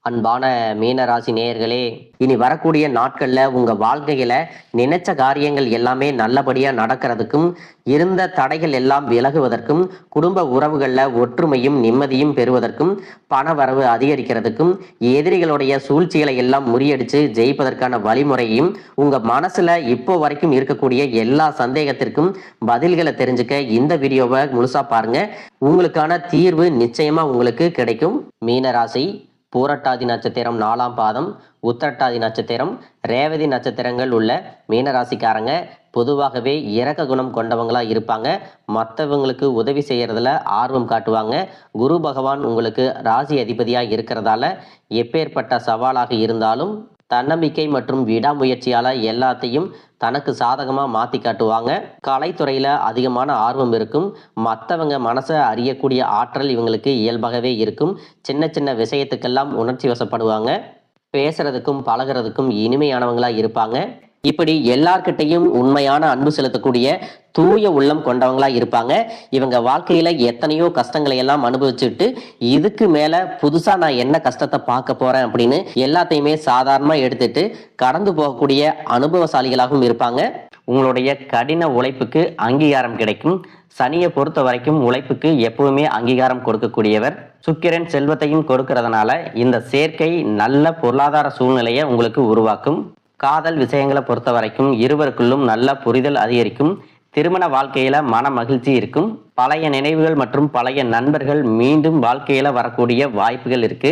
அன்பான மீனராசி நேயர்களே, இனி வரக்கூடிய நாட்கள்ல உங்க வாழ்க்கையில நினைச்ச காரியங்கள் எல்லாமே நல்லபடியா நடக்கிறதுக்கும், இருந்த தடைகள் எல்லாம் விலகுவதற்கும், குடும்ப உறவுகள்ல ஒற்றுமையும் நிம்மதியும் பெறுவதற்கும், பண வரவு அதிகரிக்கிறதுக்கும், எதிரிகளுடைய சூழ்ச்சிகளை எல்லாம் முறியடிச்சு ஜெயிப்பதற்கான வழிமுறையும் உங்க மனசுல இப்போ வரைக்கும் இருக்கக்கூடிய எல்லா சந்தேகத்திற்கும் பதில்களை தெரிஞ்சுக்க இந்த வீடியோவை முழுசா பாருங்க. உங்களுக்கான தீர்வு நிச்சயமா உங்களுக்கு கிடைக்கும். மீனராசி, பூரட்டாதி நட்சத்திரம் 4ஆம் பாதம், உத்திரட்டாதி நட்சத்திரம், ரேவதி நட்சத்திரங்கள் உள்ள மீனராசிக்காரங்க பொதுவாகவே இரக்க குணம் கொண்டவங்களா இருப்பாங்க. மற்றவங்களுக்கு உதவி செய்யறதுல ஆர்வம் காட்டுவாங்க. குரு பகவான் உங்களுக்கு ராசி அதிபதியா இருக்கிறதால எப்பேற்பட்ட சவாலாக இருந்தாலும் தன்னம்பிக்கை மற்றும் விடாமுயற்சியால எல்லாத்தையும் தனக்கு சாதகமா மாத்தி காட்டுவாங்க. கலைத்துறையில அதிகமான ஆர்வம் இருக்கும். மற்றவங்க மனசை அறியக்கூடிய ஆற்றல் இவங்களுக்கு இயல்பாகவே இருக்கும். சின்ன சின்ன விஷயத்துக்கெல்லாம் உணர்ச்சி வசப்படுவாங்க. பேசுறதுக்கும் பழகிறதுக்கும் இனிமையானவங்களா இருப்பாங்க. இப்படி எல்லார்கிட்டையும் உண்மையான அன்பு செலுத்தக்கூடிய தூய உள்ளம் கொண்டவங்களா இருப்பாங்க. இவங்க வாழ்க்கையில எத்தனையோ கஷ்டங்களை எல்லாம் அனுபவிச்சுட்டு இதுக்கு மேல புதுசா நான் என்ன கஷ்டத்தை பார்க்க போறேன் அப்படின்னு எல்லாத்தையுமே சாதாரணமா எடுத்துட்டு கடந்து போகக்கூடிய அனுபவசாலிகளாகவும் இருப்பாங்க. உங்களுடைய கடின உழைப்புக்கு அங்கீகாரம் கிடைக்கும். சனியை பொறுத்த வரைக்கும் உழைப்புக்கு எப்பவுமே அங்கீகாரம் கொடுக்கக்கூடியவர். சுக்கிரன் செல்வத்தையும் கொடுக்கறதுனால இந்த சேர்க்கை நல்ல பொருளாதார சூழ்நிலையை உங்களுக்கு உருவாக்கும். காதல் விஷயங்களை பொறுத்த வரைக்கும் இருவருக்குள்ளும் நல்ல புரிதல் அதிகரிக்கும். திருமண வாழ்க்கையில மன மகிழ்ச்சி இருக்கும். பழைய நினைவுகள் மற்றும் பழைய நண்பர்கள் மீண்டும் வாழ்க்கையில வரக்கூடிய வாய்ப்புகள் இருக்கு.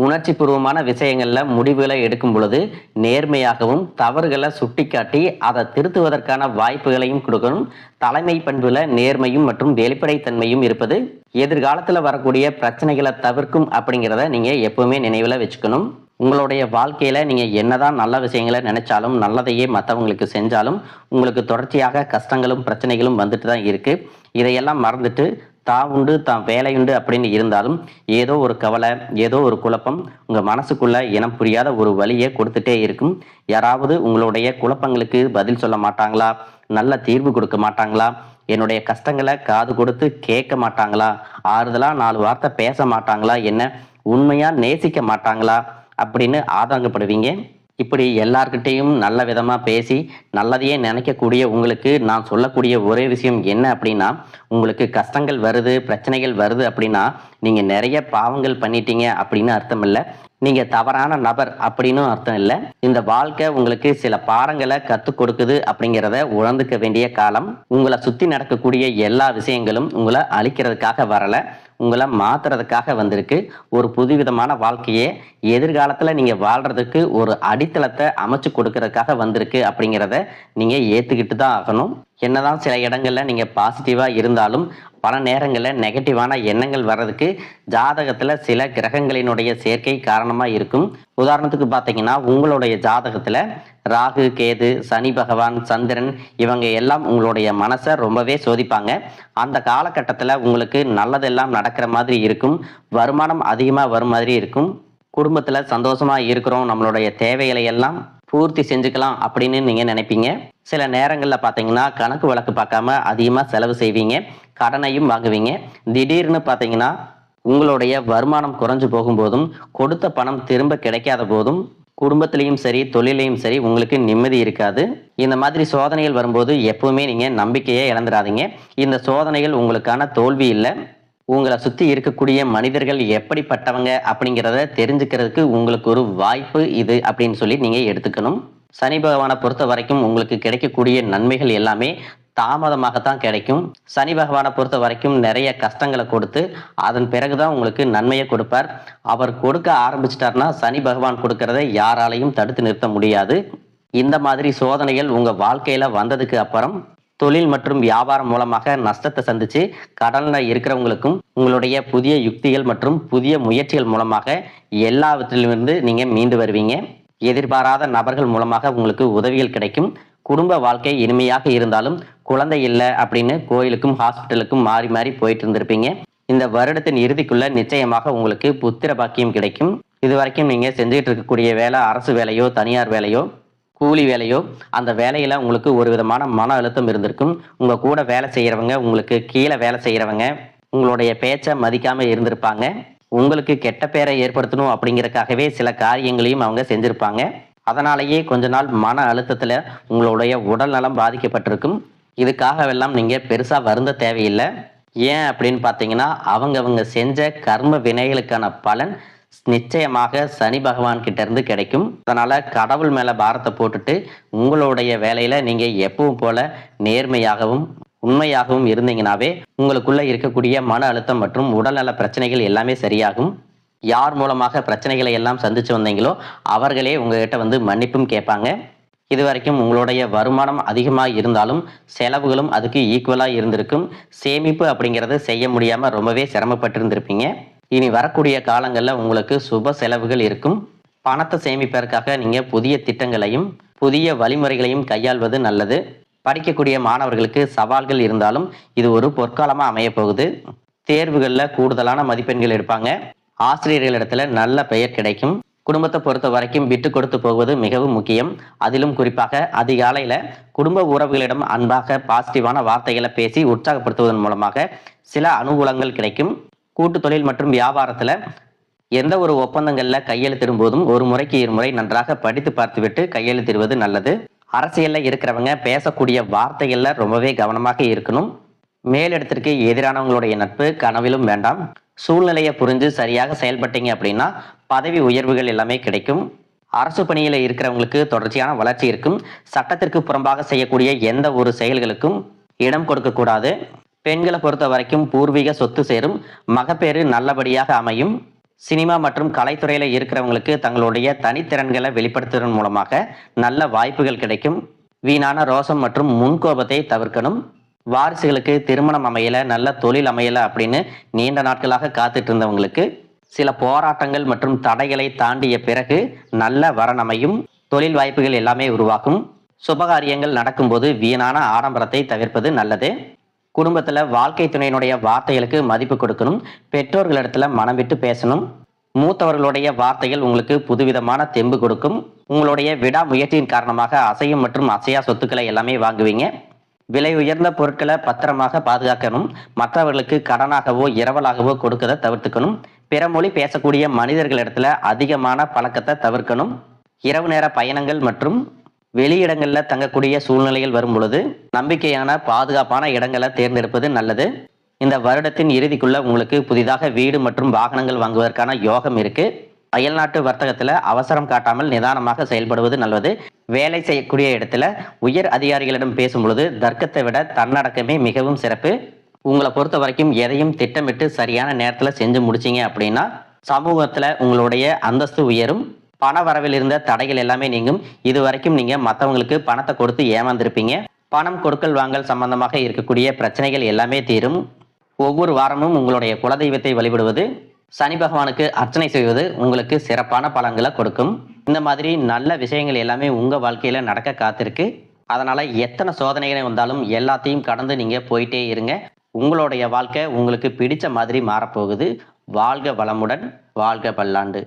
உணர்ச்சி பூர்வமான விஷயங்கள்ல முடிவுகளை எடுக்கும் பொழுது நேர்மையாகவும் தவறுகளை சுட்டிக்காட்டி அதை திருத்துவதற்கான வாய்ப்புகளையும் கொடுக்கணும். தலைமை பண்புல நேர்மையும் மற்றும் வெளிப்படைத்தன்மையும் இருப்பது எதிர்காலத்துல வரக்கூடிய பிரச்சனைகளை தவிர்க்கும் அப்படிங்கிறத நீங்க எப்பவுமே நினைவுல வச்சுக்கணும். உங்களுடைய வாழ்க்கையில நீங்க என்னதான் நல்ல விஷயங்களை நினைச்சாலும் நல்லதையே மற்றவங்களுக்கு செஞ்சாலும் உங்களுக்கு தொடர்ச்சியாக கஷ்டங்களும் பிரச்சனைகளும் வந்துட்டு தான் இருக்கு. இதையெல்லாம் மறந்துட்டு தான் உண்டு தான் வேலையுண்டு அப்படின்னு இருந்தாலும் ஏதோ ஒரு கவலை, ஏதோ ஒரு குழப்பம் உங்க மனசுக்குள்ள இனம் புரியாத ஒரு வழியை கொடுத்துட்டே இருக்கும். யாராவது உங்களுடைய குழப்பங்களுக்கு பதில் சொல்ல மாட்டாங்களா? நல்ல தீர்வு கொடுக்க மாட்டாங்களா? என்னுடைய கஷ்டங்களை காது கொடுத்து கேட்க மாட்டாங்களா? ஆறுதலா 4 வார்த்தை பேச மாட்டாங்களா? என்ன உண்மையா நேசிக்க மாட்டாங்களா அப்படின்னு ஆதங்கப்படுவீங்க. இப்படி எல்லார்கிட்டையும் நல்ல விதமா பேசி நல்லதையே நினைக்கக்கூடிய உங்களுக்கு நான் சொல்லக்கூடிய ஒரே விஷயம் என்ன அப்படின்னா, உங்களுக்கு கஷ்டங்கள் வருது, பிரச்சனைகள் வருது அப்படின்னா நீங்க நிறைய பாவங்கள் பண்ணிட்டீங்க அப்படின்னு அர்த்தம் இல்லை. நீங்க தவறான நபர் அப்படின்னு அர்த்தம் இல்லை. இந்த வாழ்க்கை உங்களுக்கு சில பாடங்களை கற்றுக் கொடுக்குது அப்படிங்கிறத உணர்ந்துக்க வேண்டிய காலம். உங்களை சுத்தி நடக்கக்கூடிய எல்லா விஷயங்களும் உங்களை அழிக்கிறதுக்காக வரல, உங்களை மாத்துறதுக்காக வந்திருக்கு. ஒரு புதுவிதமான வாழ்க்கையை எதிர்காலத்துல நீங்க வாழ்றதுக்கு ஒரு அடித்தளத்தை அமைச்சு கொடுக்கறதுக்காக வந்திருக்கு அப்படிங்கிறத நீங்க ஏத்துக்கிட்டு தான் ஆகணும். என்னதான் சில இடங்கள்ல நீங்க பாசிட்டிவா இருந்தாலும் பல நேரங்களில் நெகட்டிவான எண்ணங்கள் வர்றதுக்கு ஜாதகத்துல சில கிரகங்களினுடைய சேர்க்கை காரணமா இருக்கும். உதாரணத்துக்கு பார்த்தீங்கன்னா உங்களுடைய ஜாதகத்துல ராகு, கேது, சனி பகவான், சந்திரன் இவங்க எல்லாம் உங்களுடைய மனசை ரொம்பவே சோதிப்பாங்க. அந்த காலகட்டத்தில் உங்களுக்கு நல்லதெல்லாம் நடக்கிற மாதிரி இருக்கும். வருமானம் அதிகமாக வரும் மாதிரி இருக்கும். குடும்பத்தில் சந்தோஷமா இருக்கிறோம், நம்மளுடைய தேவைகளை எல்லாம் பூர்த்தி செஞ்சுக்கலாம் அப்படின்னு நீங்க நினைப்பீங்க. சில நேரங்களில் பார்த்தீங்கன்னா கணக்கு வழக்கு பார்க்காம அதிகமாக செலவு செய்வீங்க, கடனையும் வாங்குவீங்க. திடீர்னு பார்த்தீங்கன்னா உங்களுடைய வருமானம் குறைஞ்சு போகும்போதும் கொடுத்த பணம் திரும்ப கிடைக்காத போதும் குடும்பத்திலையும் சரி தொழிலையும் சரி உங்களுக்கு நிம்மதி இருக்காது. இந்த மாதிரி சோதனைகள் வரும்போது எப்பவுமே நீங்க நம்பிக்கையை இழந்துடாதீங்க. இந்த சோதனைகள் உங்களுக்கான தோல்வி இல்லை. உங்களை சுற்றி இருக்கக்கூடிய மனிதர்கள் எப்படிப்பட்டவங்க அப்படிங்கிறத தெரிஞ்சுக்கிறதுக்கு உங்களுக்கு ஒரு வாய்ப்பு இது அப்படின்னு சொல்லி நீங்க எடுத்துக்கணும். சனி பகவானை பொறுத்த வரைக்கும் உங்களுக்கு கிடைக்கக்கூடிய நன்மைகள் எல்லாமே தாமதமாகத்தான் கிடைக்கும். சனி பகவானை பொறுத்த வரைக்கும் நிறைய கஷ்டங்களை கொடுத்து அதன் பிறகுதான் உங்களுக்கு நன்மையை கொடுப்பார். அவர் கொடுக்க ஆரம்பிச்சிட்டார்னா சனி பகவான் கொடுக்கறதை யாராலையும் தடுத்து நிறுத்த முடியாது. இந்த மாதிரி சோதனைகள் உங்க வாழ்க்கையில வந்ததுக்கு அப்புறம் தொழில் மற்றும் வியாபாரம் மூலமாக நஷ்டத்தை சந்திச்சு கடன்ல இருக்கிறவங்களுக்கும் உங்களுடைய புதிய யுக்திகள் மற்றும் புதிய முயற்சிகள் மூலமாக எல்லாவற்றிலிருந்து நீங்க மீண்டு வருவீங்க. எதிர்பாராத நபர்கள் மூலமாக உங்களுக்கு உதவிகள் கிடைக்கும். குடும்ப வாழ்க்கை இனிமையாக இருந்தாலும் குழந்தை இல்லை அப்படின்னு கோயிலுக்கும் ஹாஸ்பிட்டலுக்கும் மாறி மாறி போயிட்டு இருந்திருப்பீங்க. இந்த வருடத்தின் இறுதிக்குள்ள நிச்சயமாக உங்களுக்கு புத்திர பாக்கியம் கிடைக்கும். இது வரைக்கும் நீங்க செஞ்சுட்டு இருக்கக்கூடிய வேலை அரசு வேலையோ தனியார் வேலையோ கூலி வேலையோ அந்த வேலையில உங்களுக்கு ஒரு விதமான மன அழுத்தம் இருந்திருக்கும். உங்க கூட வேலை செய்யறவங்க, உங்களுக்கு கீழே வேலை செய்யறவங்க உங்களுடைய பேச்சை மதிக்காம இருந்திருப்பாங்க. உங்களுக்கு கெட்ட பேரை ஏற்படுத்தணும் அப்படிங்கறதுக்காகவே சில காரியங்களையும் அவங்க செஞ்சிருப்பாங்க. அதனாலேயே கொஞ்ச நாள் மன அழுத்தத்துல உங்களுடைய உடல் நலம் பாதிக்கப்பட்டிருக்கும். இதுக்காகவெல்லாம் நீங்க பெருசா வருந்த தேவையில்லை. ஏன் அப்படின்னு பார்த்தீங்கன்னா, அவங்க செஞ்ச கர்ம வினைகளுக்கான பலன் நிச்சயமாக சனி பகவான் கிட்ட இருந்து கிடைக்கும். அதனால கடவுள் மேல பாரத்தை போட்டுட்டு உங்களுடைய வேலையில நீங்க எப்பவும் போல நேர்மையாகவும் உண்மையாகவும் இருந்தீங்கனாவே உங்களுக்குள்ள இருக்கக்கூடிய மன அழுத்தம் மற்றும் உடல்நல பிரச்சனைகள் எல்லாமே சரியாகும். யார் மூலமாக பிரச்சனைகளை எல்லாம் சந்திச்சு வந்தீங்களோ அவர்களே உங்ககிட்ட வந்து மன்னிப்பும் கேட்பாங்க. இதுவரைக்கும் உங்களுடைய வருமானம் அதிகமாக இருந்தாலும் செலவுகளும் அதுக்கு ஈக்குவலாக இருந்திருக்கும். சேமிப்பு அப்படிங்கிறது செய்ய முடியாமல் ரொம்பவே சிரமப்பட்டு இருந்திருப்பீங்க. இனி வரக்கூடிய காலங்களில் உங்களுக்கு சுப செலவுகள் இருக்கும். பணத்தை சேமிப்பதற்காக நீங்கள் புதிய திட்டங்களையும் புதிய வழிமுறைகளையும் கையாள்வது நல்லது. படிக்கக்கூடிய மாணவர்களுக்கு சவால்கள் இருந்தாலும் இது ஒரு பொற்காலமாக அமைய போகுது. தேர்வுகளில் கூடுதலான மதிப்பெண்கள் எடுப்பாங்க. ஆசிரியர்களிடத்துல நல்ல பெயர் கிடைக்கும். குடும்பத்தை பொறுத்த வரைக்கும் விட்டு கொடுத்து போவது மிகவும் முக்கியம். அதிலும் குறிப்பாக அதிகாலையில குடும்ப உறவுகளிடம் அன்பாக பாசிட்டிவான வார்த்தைகளை பேசி உற்சாகப்படுத்துவதன் மூலமாக சில அனுகூலங்கள் கிடைக்கும். கூட்டு தொழில் மற்றும் வியாபாரத்துல எந்த ஒரு ஒப்பந்தங்கள்ல கையெழுத்திடும் போதும் ஒரு முறைக்கு இருமுறை நன்றாக படித்து பார்த்துவிட்டு கையெழுத்திடுவது நல்லது. அரசியல்ல இருக்கிறவங்க பேசக்கூடிய வார்த்தைகள்ல ரொம்பவே கவனமாக இருக்கணும். மேலிடத்திற்கு எதிரானவங்களுடைய நட்பு கனவிலும் வேண்டாம். சூழ்நிலையை புரிஞ்சு சரியாக செயல்பட்டீங்க அப்படின்னா பதவி உயர்வுகள் எல்லாமே கிடைக்கும். அரசு பணியில இருக்கிறவங்களுக்கு தொடர்ச்சியான வளர்ச்சி இருக்கும். சட்டத்திற்கு புறம்பாக செய்யக்கூடிய எந்த ஒரு செயல்களுக்கும் இடம் கொடுக்க கூடாது. பெண்களை பொறுத்த வரைக்கும் பூர்வீக சொத்து சேரும். மகப்பேறு நல்லபடியாக அமையும். சினிமா மற்றும் கலைத்துறையில இருக்கிறவங்களுக்கு தங்களுடைய தனித்திறன்களை வெளிப்படுத்துவதன் மூலமாக நல்ல வாய்ப்புகள் கிடைக்கும். வீணான ரோசம் மற்றும் முன்கோபத்தை தவிர்க்கணும். வாரிசுகளுக்கு திருமணம் அமையல, நல்ல தொழில் அமையல அப்படின்னு நீண்ட நாட்களாக காத்துட்டு இருந்தவங்களுக்கு சில போராட்டங்கள் மற்றும் தடைகளை தாண்டிய பிறகு நல்ல வரன் அமையும். தொழில் வாய்ப்புகள் எல்லாமே உருவாகும். சுபகாரியங்கள் நடக்கும்போது வீணான ஆடம்பரத்தை தவிர்ப்பது நல்லது. குடும்பத்துல வாழ்க்கை துணையினுடைய வார்த்தைகளுக்கு மதிப்பு கொடுக்கணும். பெற்றோர்களிடத்துல மனம் விட்டு பேசணும். மூத்தவர்களுடைய வார்த்தைகள் உங்களுக்கு புதுவிதமான தெம்பு கொடுக்கும். உங்களுடைய விடாமுயற்சியின் காரணமாக அசையும் மற்றும் அசையா சொத்துக்களை எல்லாமே வாங்குவீங்க. விலை உயர்ந்த பொருட்களை பத்திரமாக பாதுகாக்கணும். மற்றவர்களுக்கு கடனாகவோ இரவலாகவோ கொடுக்கதை தவிர்த்துக்கணும். பிற மொழி பேசக்கூடிய மனிதர்களிடத்துல அதிகமான பழக்கத்தை தவிர்க்கணும். இரவு நேர பயணங்கள் மற்றும் வெளியிடங்கள்ல தங்கக்கூடிய சூழ்நிலைகள் வரும் பொழுது நம்பிக்கையான பாதுகாப்பான இடங்களை தேர்ந்தெடுப்பது நல்லது. இந்த வருடத்தின் இறுதிக்குள்ள உங்களுக்கு புதிதாக வீடு மற்றும் வாகனங்கள் வாங்குவதற்கான யோகம் இருக்கு. அயல்நாட்டு வர்த்தகத்துல அவசரம் காட்டாமல் நிதானமாக செயல்படுவது நல்லது. வேலை செய்யக்கூடிய இடத்துல உயர் அதிகாரிகளிடம் பேசும் பொழுது தர்க்கத்தை விட தன்னடக்கமே மிகவும் சிறப்பு. உங்களை பொறுத்த வரைக்கும் எதையும் திட்டமிட்டு சரியான நேரத்துல செஞ்சு முடிச்சீங்க அப்படின்னா சமூகத்துல உங்களுடைய அந்தஸ்து உயரும். பண வரவில் இருந்த தடைகள் எல்லாமே நீங்கும். இது வரைக்கும் நீங்க மற்றவங்களுக்கு பணத்தை கொடுத்து ஏமாந்திருப்பீங்க. பணம் கொடுக்கல் வாங்கல் சம்பந்தமாக இருக்கக்கூடிய பிரச்சனைகள் எல்லாமே தீரும். ஒவ்வொரு வாரமும் உங்களுடைய குலதெய்வத்தை வழிபடுவது, சனி பகவானுக்கு அர்ச்சனை செய்வது உங்களுக்கு சிறப்பான பலன்களை கொடுக்கும். இந்த மாதிரி நல்ல விஷயங்கள் எல்லாமே உங்க வாழ்க்கையில நடக்க காத்திருக்கு. அதனால எத்தனை சோதனைகள் வந்தாலும் எல்லாத்தையும் கடந்து நீங்க போயிட்டே இருங்க. உங்களுடைய வாழ்க்கை உங்களுக்கு பிடிச்ச மாதிரி மாறப்போகுது. வாழ்க வளமுடன், வாழ்க பல்லாண்டு.